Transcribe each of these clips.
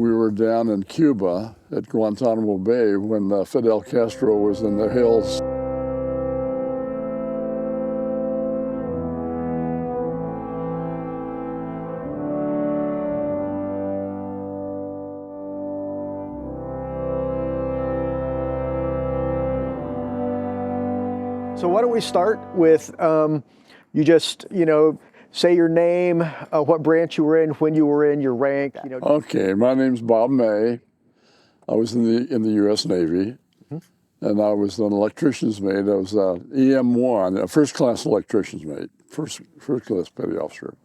We were down in Cuba at Guantanamo Bay when Fidel Castro was in the hills. So why don't we start with, you just, say your name, what branch you were in, when you were in, your rank. Okay, my name's Bob May. I was in the U.S. Navy, and I was an electrician's mate. I was EM1, a first-class electrician's mate, first-class petty officer.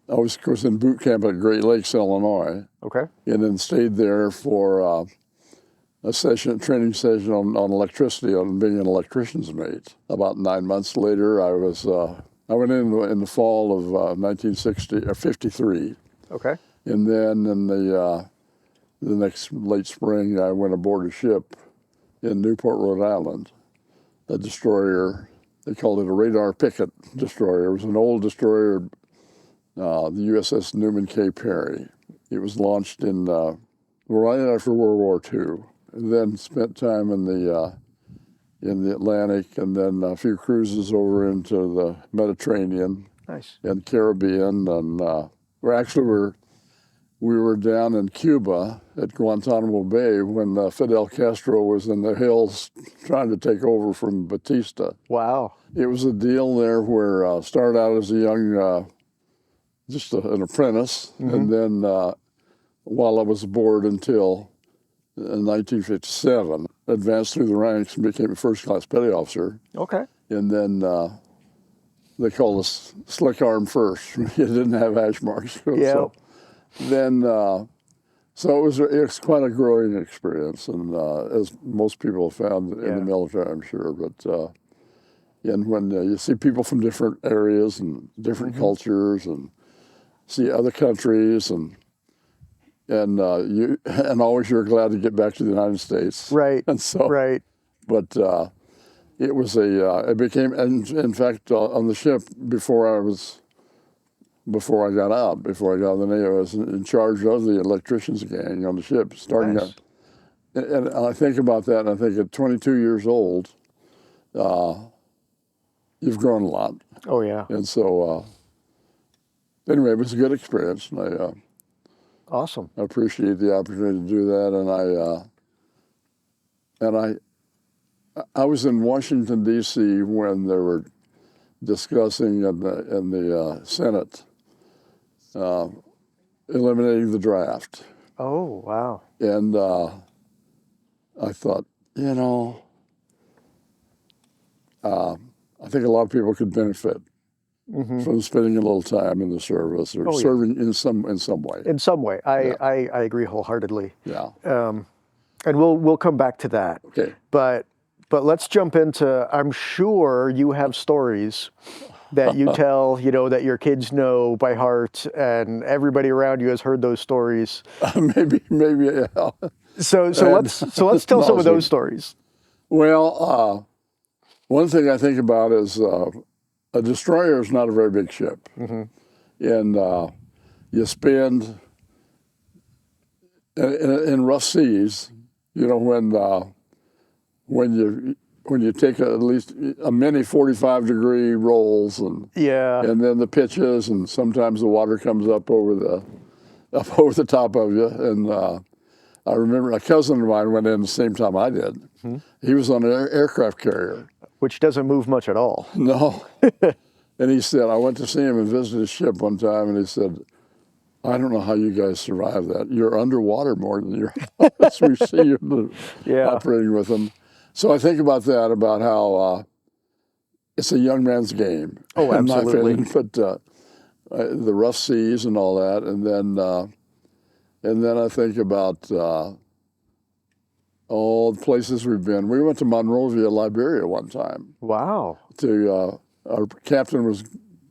I was, of course, in boot camp at Great Lakes, Illinois. Okay. And then stayed there for a training session on electricity, on being an electrician's mate. About 9 months later, I went in the fall of 1953. Okay. And then in the next late spring, I went aboard a ship in Newport, Rhode Island, a destroyer. They called it a radar picket destroyer. It was an old destroyer, the USS Newman K. Perry. It was launched right after World War II. And then spent time in the Atlantic, and then a few cruises over into the Mediterranean. Nice. And Caribbean, and we were down in Cuba at Guantanamo Bay when Fidel Castro was in the hills trying to take over from Batista. Wow. It was a deal there where started out as a young, just an apprentice, and then while I was aboard until in 1957, advanced through the ranks and became a first-class petty officer. Okay. And then they called us slick arm first. You didn't have hash marks. Yeah. So then, so it was quite a growing experience, and as most people have found in the military, I'm sure. But and when you see people from different areas and different cultures, and see other countries, and always you're glad to get back to the United States. Right. And so. Right. But it was it became, and in fact, on the ship before I got out of the Navy, I was in charge of the electricians gang on the ship, starting Nice. And I think about that, and I think at 22 years old, you've grown a lot. Oh, yeah. And so, anyway, it was a good experience, and Awesome. I appreciate the opportunity to do that, and I was in Washington, D.C. when they were discussing in the Senate eliminating the draft. Oh, wow. And I thought, I think a lot of people could benefit from spending a little time in the service or serving in some way. In some way. I agree wholeheartedly. Yeah. And we'll come back to that. Okay. But let's jump into, I'm sure you have stories that you tell, that your kids know by heart, and everybody around you has heard those stories. Maybe, yeah. So let's tell some of those stories. Well, one thing I think about is a destroyer is not a very big ship, and you spend in rough seas. When you take at least a many 45-degree rolls, and then the pitches, and sometimes the water comes up over the top of you. And I remember a cousin of mine went in the same time I did. He was on an aircraft carrier, which doesn't move much at all. No. And he said, I went to see him and visited his ship one time, and he said, I don't know how you guys survive that. You're underwater more than you're as we see you operating with them. So I think about that, about how it's a young man's game. Oh, absolutely. But the rough seas and all that, and then I think about all the places we've been. We went to Monrovia, Liberia one time. Wow. Our captain was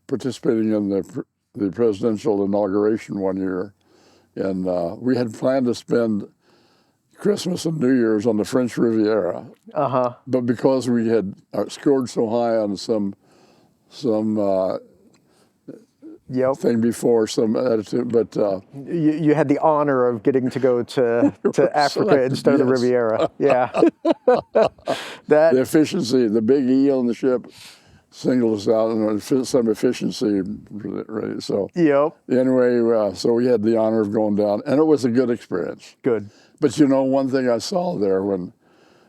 participating in the presidential inauguration one year, and we had planned to spend Christmas and New Year's on the French Riviera. But because we had scored so high on some Yep. thing before, some attitude, but You had the honor of getting to go to Africa selected, instead of the yes. Riviera. Yeah. The That, efficiency, the big E on the ship singled us out, and some efficiency. Right? So yep. anyway, so we had the honor of going down, and it was a good experience. Good. But you know, one thing I saw there when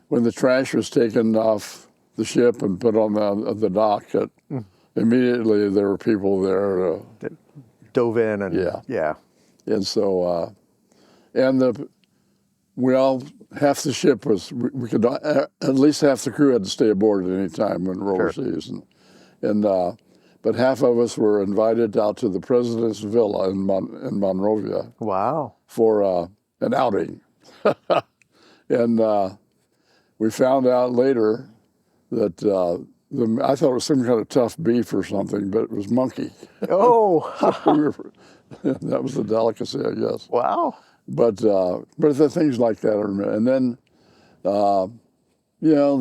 the trash was taken off the ship and put on the dock, immediately there were people there. That dove in and yeah. And so, half the ship was, we could, at least half the crew had to stay aboard at any time when we're overseas. But half of us were invited out to the president's villa in Monrovia Wow. for an outing. And we found out later that I thought it was some kind of tough beef or something, but it was monkey. Oh. That was the delicacy, I guess. Wow. But the things like that are, and then the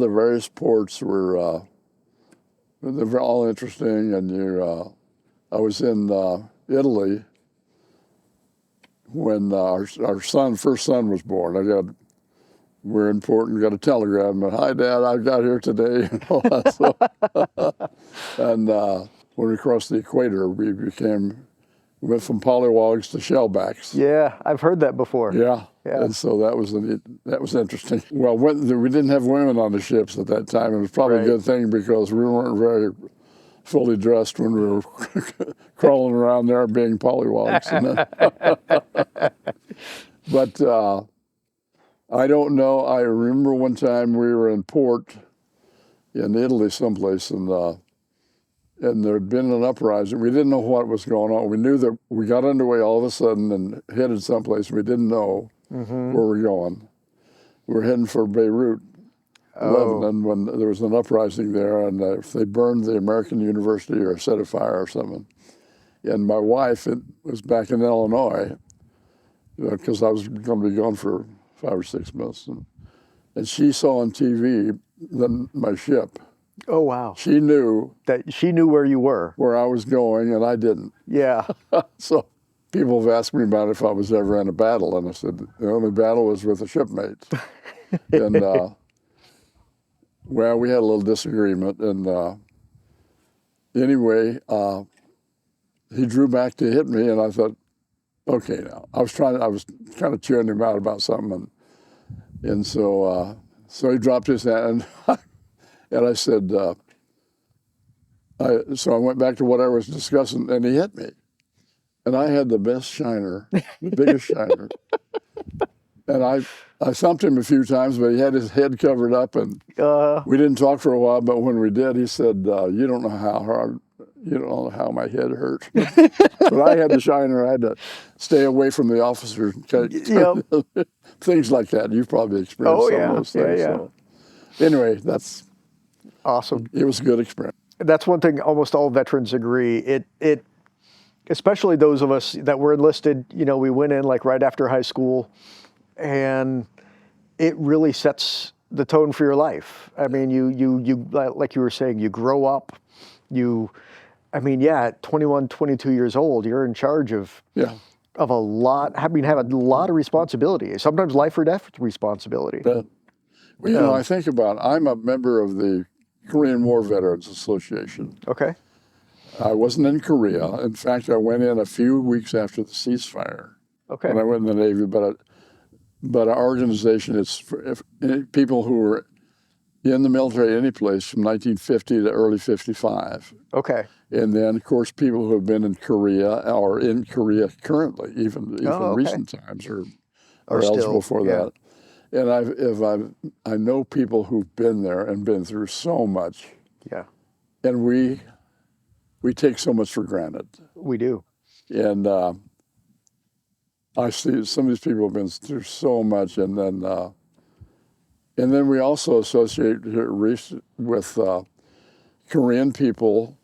various ports were they're all interesting. And I was in Italy when our first son was born. We're in port and got a telegram. Hi, Dad, I got here today. And all that stuff. And when we crossed the equator, we went from polywogs to shellbacks. Yeah, I've heard that before. Yeah. Yeah. And so that was interesting. Well, we didn't have women on the ships at that time. It was probably a good thing because we weren't very fully dressed when we were crawling around there being polywogs. But I don't know. I remember one time we were in port in Italy someplace, and there had been an uprising. We didn't know what was going on. We knew that we got underway all of a sudden and headed someplace. We didn't know where we're going. We were heading for Beirut, Lebanon, when there was an uprising there, and they burned the American University or set a fire or something. And my wife was back in Illinois because I was going to be gone for 5 or 6 months, and she saw on TV my ship. Oh, wow. She knew where you were. Where I was going, and I didn't. Yeah. So people have asked me about if I was ever in a battle, and I said the only battle was with a shipmate. And well, we had a little disagreement, and anyway, he drew back to hit me, and I thought, okay, now I was kind of cheering him out about something, and so he dropped his hand, and I said, so I went back to what I was discussing, and he hit me, and I had the best shiner, the biggest shiner, and I thumped him a few times, but he had his head covered up, and we didn't talk for a while. But when we did, he said, "You don't know how my head hurt." But I had the shiner. I had to stay away from the officers. Things like that. You've probably experienced some of those things. Yeah. So. Anyway, that's awesome. It was a good experience. That's one thing almost all veterans agree. It especially those of us that were enlisted, we went in like right after high school, and it really sets the tone for your life. I mean, you like you were saying, you grow up, at 21, 22 years old, you're in charge of a lot, have a lot of responsibility, sometimes life or death responsibility. Well, I think I'm a member of the Korean War Veterans Association. Okay. I wasn't in Korea. In fact, I went in a few weeks after the ceasefire. Okay. When I went in the Navy, but our organization is for people who were in the military any place from 1950 to early 55. Okay. And then, of course, people who have been in Korea or in Korea currently, even recent times, are eligible for that. And I know people who've been there and been through so much. Yeah. And we take so much for granted. We do. And I see some of these people have been through so much, and then we also associate with Korean people,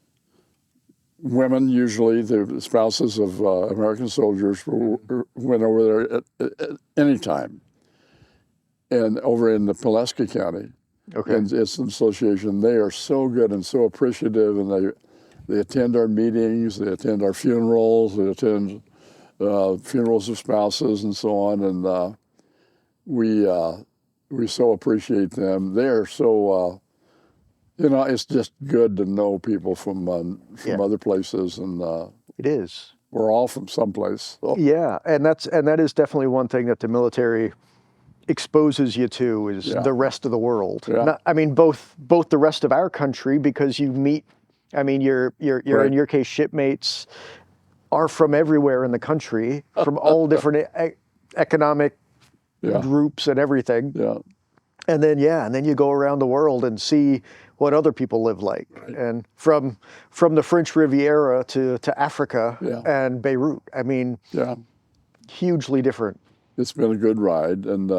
women usually, the spouses of American soldiers who went over there at any time, and over in the Pulaski County. Okay. And it's an association. They are so good and so appreciative, and They attend our meetings, they attend our funerals, they attend funerals of spouses and so on, and we so appreciate them. They're so it's just good to know people from other places, and It is. we're all from someplace. So. Yeah, and that is definitely one thing that the military exposes you to is the rest of the world. Yeah. I mean, both the rest of our country, because you meet. I mean, your Right. in your case, shipmates are from everywhere in the country, from all different economic groups and everything. Yeah. And then you go around the world and see what other people live like. Right. And from the French Riviera to Africa and Beirut. I mean, hugely different. It's been a good ride, and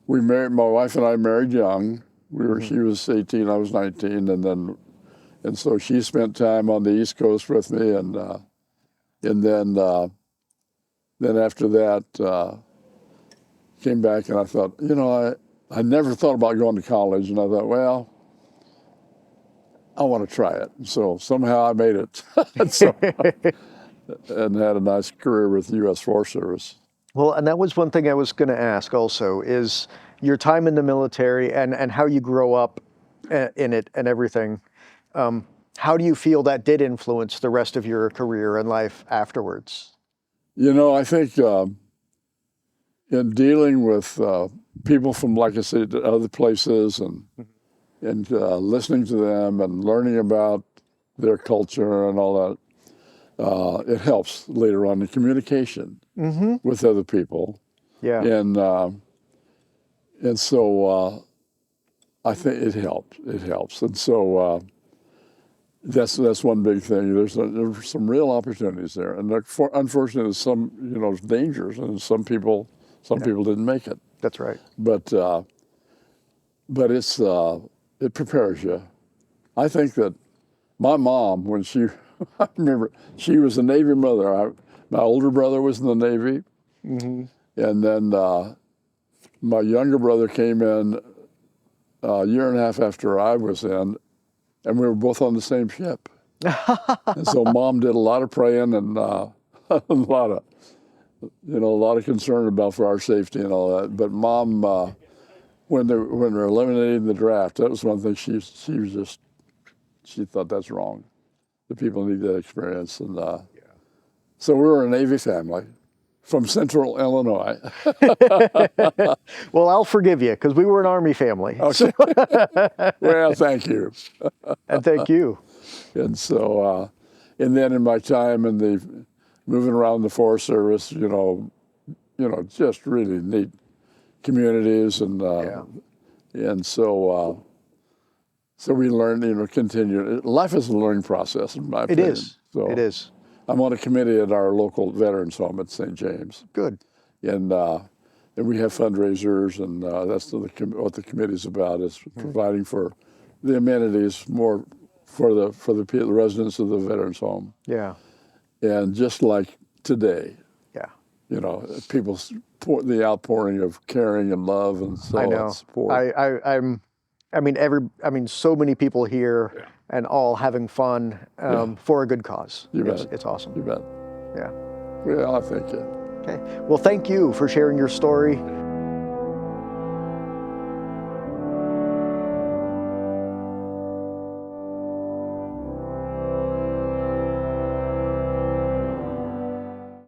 we married. My wife and I married young. She was 18, I was 19, and so she spent time on the East Coast with me, and then after that came back, and I thought, I never thought about going to college, and I thought, well, I want to try it. So somehow I made it, and had a nice career with the U.S. Forest Service. Well, and that was one thing I was going to ask also, is your time in the military and how you grow up in it and everything. How do you feel that did influence the rest of your career and life afterwards? I think in dealing with people from, like I said, other places, and listening to them and learning about their culture and all that, it helps later on in communication with other people. Yeah. And so I think it helps. It helps. And so that's one big thing. There's some real opportunities there, and unfortunately, there's some dangers, and some people didn't make it. That's right. But it's it prepares you. I think that my mom, when I remember, she was a Navy mother. My older brother was in the Navy, and then my younger brother came in a year and a half after I was in, and we were both on the same ship. And so Mom did a lot of praying and a lot of concern about for our safety and all that. But Mom, when they're eliminating the draft, that was one thing she thought that's wrong. The people need that experience, and so we were a Navy family from Central Illinois. Well, I'll forgive you because we were an Army family. Okay. Well, thank you. And thank you. And so, and then in my time in the moving around the Forest Service, just really neat communities, and so we learned, continue. Life is a learning process, in my opinion. It is. So it is. I'm on a committee at our local veterans home at St. James. Good. And we have fundraisers, and that's what the committee's about, is providing for the amenities more for the residents of the veterans home. Yeah. And just like today, people the outpouring of caring and love and so on, support. So many people here and all having fun for a good cause. It's awesome. You bet. Yeah. Well, I thank you. Okay. Well, thank you for sharing your story.